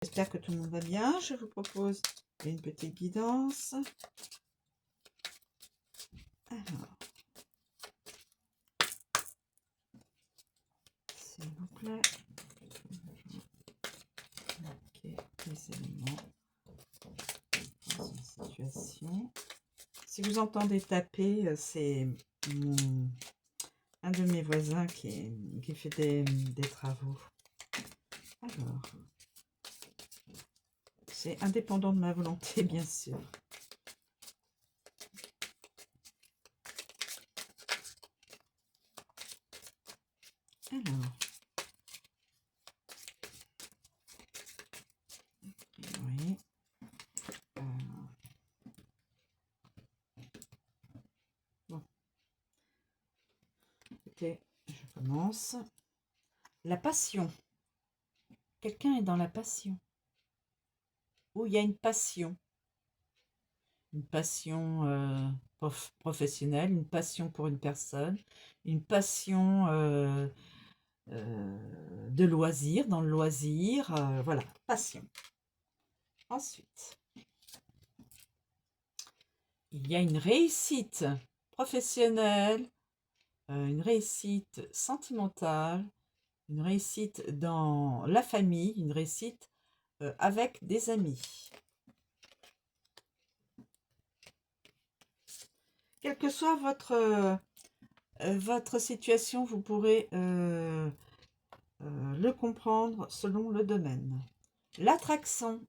J'espère que tout le monde va bien. Je vous propose une petite guidance. Alors, s'il vous plaît, marquez les éléments dans une situation. Si vous entendez taper, c'est un de mes voisins qui fait des travaux. Alors, c'est indépendant de ma volonté, bien sûr. Alors, oui. Bon. Écoutez, je commence. La passion. Quelqu'un est dans la passion. Ou il y a une passion. Une passion professionnelle, une passion pour une personne, une passion de loisir, dans le loisir, voilà, passion. Ensuite, il y a une réussite professionnelle, une réussite sentimentale, une réussite dans la famille, une réussite avec des amis. Quelle que soit votre situation, vous pourrez le comprendre selon le domaine. L'attraction.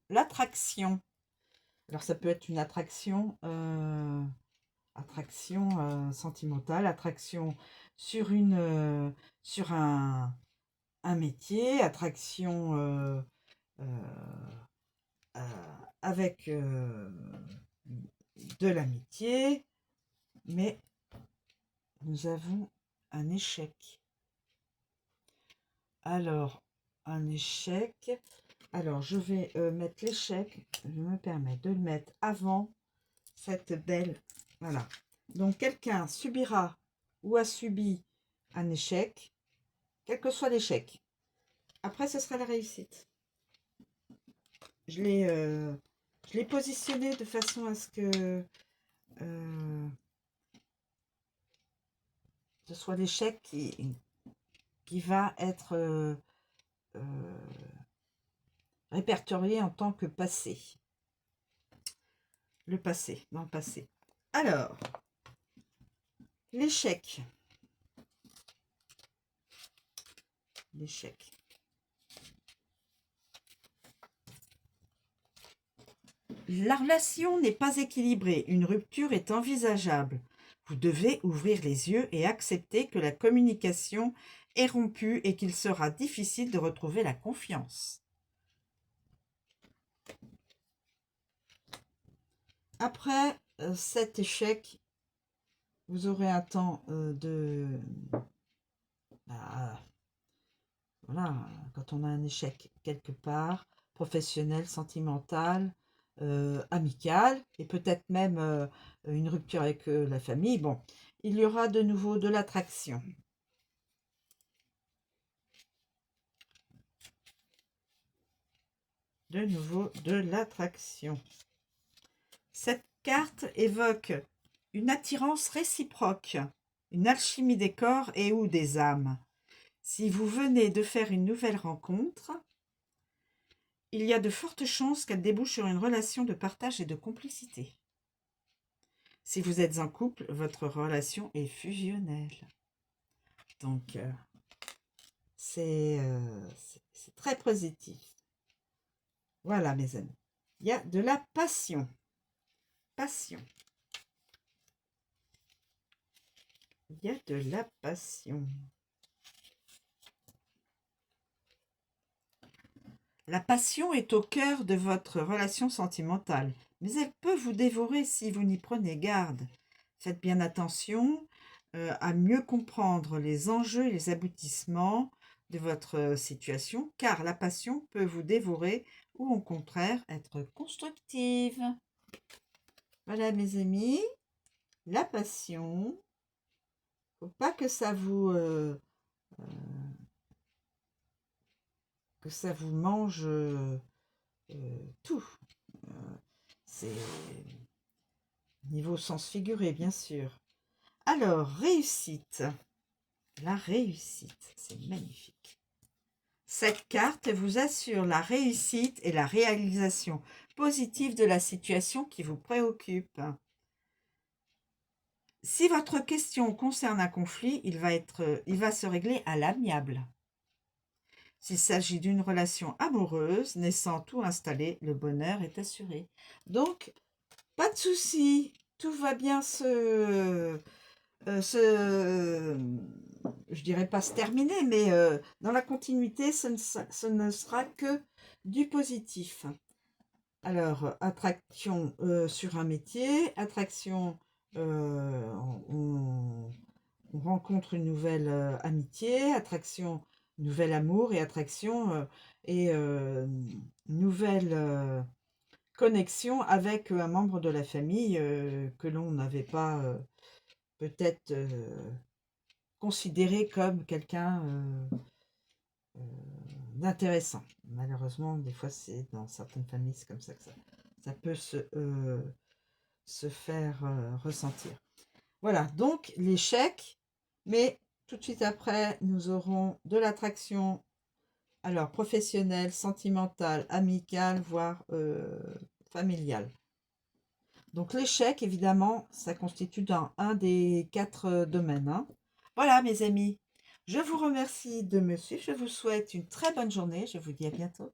Alors ça peut être une attraction, sentimentale, attraction sur sur un métier, attraction avec de l'amitié, mais nous avons un échec. Alors, un échec. Alors, je vais mettre l'échec. Je me permets de le mettre avant cette belle... Voilà. Donc, quelqu'un subira ou a subi un échec, quel que soit l'échec. Après, ce sera la réussite. Je l'ai positionné de façon à ce que ce soit l'échec qui va être répertorié en tant que passé. Le passé, dans le passé. Alors, l'échec. L'échec. La relation n'est pas équilibrée. Une rupture est envisageable. Vous devez ouvrir les yeux et accepter que la communication est rompue et qu'il sera difficile de retrouver la confiance. Après cet échec, vous aurez un temps voilà, quand on a un échec quelque part, professionnel, sentimental, amical, et peut-être même une rupture avec la famille, bon, il y aura de nouveau de l'attraction. De nouveau de l'attraction. Cette carte évoque une attirance réciproque, une alchimie des corps et ou des âmes. Si vous venez de faire une nouvelle rencontre, il y a de fortes chances qu'elle débouche sur une relation de partage et de complicité. Si vous êtes en couple, votre relation est fusionnelle. Donc, c'est très positif. Voilà, mes amis. Il y a de la passion. Passion. Il y a de la passion. La passion est au cœur de votre relation sentimentale, mais elle peut vous dévorer si vous n'y prenez garde. Faites bien attention à mieux comprendre les enjeux et les aboutissements de votre situation, car la passion peut vous dévorer ou au contraire être constructive. Voilà mes amis, la passion. Faut pas que ça vous mange tout. C'est niveau sens figuré, bien sûr. Alors, réussite. La réussite, c'est magnifique. Cette carte vous assure la réussite et la réalisation positive de la situation qui vous préoccupe. Si votre question concerne un conflit, il va se régler à l'amiable. S'il s'agit d'une relation amoureuse, naissant ou installée, le bonheur est assuré. Donc, pas de souci, tout va bien je dirais pas se terminer, mais dans la continuité, ce ne sera que du positif. Alors, attraction sur un métier, attraction, on, on rencontre une nouvelle amitié, attraction, nouvel amour et attraction nouvelle connexion avec un membre de la famille que l'on n'avait pas peut-être considéré comme quelqu'un d'intéressant. Malheureusement, des fois, c'est dans certaines familles, c'est comme ça que ça peut se faire ressentir. Voilà, donc l'échec, mais tout de suite après, nous aurons de l'attraction, alors professionnelle, sentimentale, amicale, voire familiale. Donc l'échec, évidemment, ça constitue dans un des 4 domaines. Hein. Voilà, mes amis, je vous remercie de me suivre. Je vous souhaite une très bonne journée. Je vous dis à bientôt.